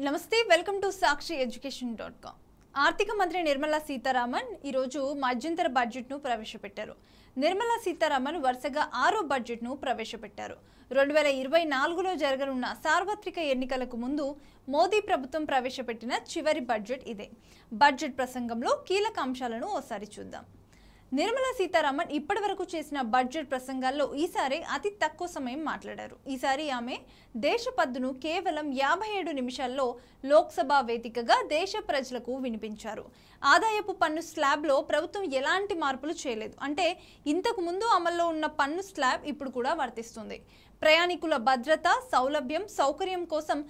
నమస్తే welcome to సాక్షి ఎడ్యుకేషన్.com. ఆర్థిక మంత్రి నిర్మలా సీతారామన్ ఈ రోజు మధ్యంతర బడ్జెట్ ను ప్రవేశపెట్టారు. నిర్మలా సీతారామన్ వరుసగా 6వ బడ్జెట్ ను ప్రవేశపెట్టారు. 2024లో జరగనున్న సార్వత్రిక ఎన్నికలకు ముందు మోదీ ప్రభుత్వం ప్రవేశపెట్టిన చివరి బడ్జెట్ ఇదే. బడ్జెట్ ప్రసంగంలో కీలక అంశాలను ఓసారి చూద్దాం. నిర్మలా సీతారామన్ ఇప్పటివరకు చేసిన బడ్జెట్ ప్రసంగాల్లో ఈసారి అతి తక్కువ సమయం మాట్లాడారు. ఈసారి ఆమె దేశ పద్దును కేవలం 57 నిమిషాల్లో లోక్సభ వేదికగా దేశ ప్రజలకు వినిపించారు. ఆదాయపు పన్ను స్లాబ్లో ప్రభుత్వం ఎలాంటి మార్పులు చేయలేదు. అంటే ఇంతకు ముందు అమల్లో ఉన్న పన్ను స్లాబ్ ఇప్పుడు కూడా వర్తిస్తుంది. ప్రయాణికుల భద్రత, సౌలభ్యం, సౌకర్యం కోసం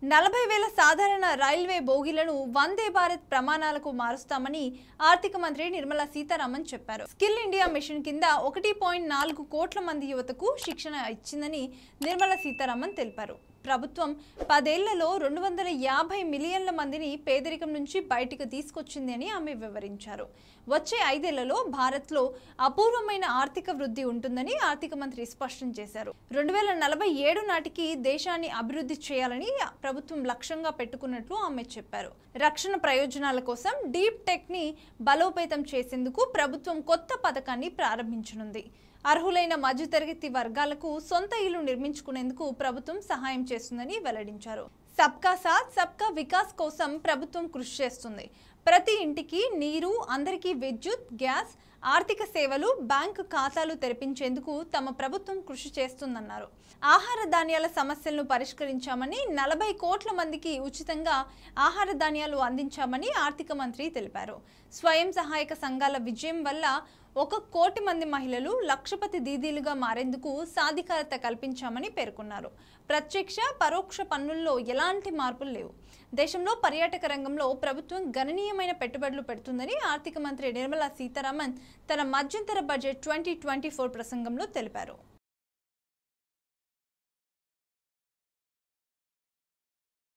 40,000 సాధారణ రైల్వే బోగీలను వందే భారత్ ప్రమాణాలకు మారుస్తామని ఆర్థిక మంత్రి నిర్మలా సీతారామన్ చెప్పారు. స్కిల్ ఇండియా మిషన్ కింద 1.4 కోట్ల మంది యువతకు శిక్షణ ఇచ్చిందని నిర్మలా సీతారామన్ తెలిపారు. ప్రభుత్వం 10 ఏళ్లలో 250 మిలియన్ల మందిని పేదరికం నుంచి బయటకు తీసుకొచ్చింది అని ఆమె వివరించారు. వచ్చే 5 ఏళ్లలో భారత్లో అపూర్వమైన ఆర్థిక వృద్ధి ఉంటుందని ఆర్థిక మంత్రి స్పష్టం చేశారు. 2047 నాటికి దేశాన్ని అభివృద్ధి చేయాలని ప్రభుత్వం లక్ష్యంగా పెట్టుకున్నట్లు ఆమె చెప్పారు. రక్షణ ప్రయోజనాల కోసం డీప్ టెక్ ని బలోపేతం చేసేందుకు ప్రభుత్వం కొత్త పథకాన్ని ప్రారంభించనుంది. అర్హులైన మధ్యతరగతి వర్గాలకు సొంత ఇల్లు నిర్మించుకునేందుకు ప్రభుత్వం సహాయం చేస్తుందని వెల్లడించారు. సబ్కా సాథ్ సబ్కా వికాస్ కోసం ప్రభుత్వం కృషి చేస్తుంది. ప్రతి ఇంటికి నీరు, అందరికీ విద్యుత్, గ్యాస్, ఆర్థిక సేవలు, బ్యాంకు ఖాతాలు తెరిపించేందుకు తమ ప్రభుత్వం కృషి చేస్తుందన్నారు. ఆహార ధాన్యాల సమస్యలను పరిష్కరించామని, 40 కోట్ల మందికి ఉచితంగా ఆహార ధాన్యాలు అందించామని ఆర్థిక మంత్రి తెలిపారు. స్వయం సహాయక సంఘాల విజయం వల్ల 1 కోటి మంది మహిళలు లక్షపతి దీదీలుగా మారేందుకు సాధికారత కల్పించామని పేర్కొన్నారు. ప్రత్యక్ష, పరోక్ష పన్నుల్లో ఎలాంటి మార్పులు లేవు. దేశంలో పర్యాటక రంగంలో ప్రభుత్వం గణనీయమైన పెట్టుబడులు పెడుతుందని ఆర్థిక మంత్రి నిర్మలా సీతారామన్ తన మధ్యంతర బడ్జెట్ 2024 ప్రసంగంలో తెలిపారు.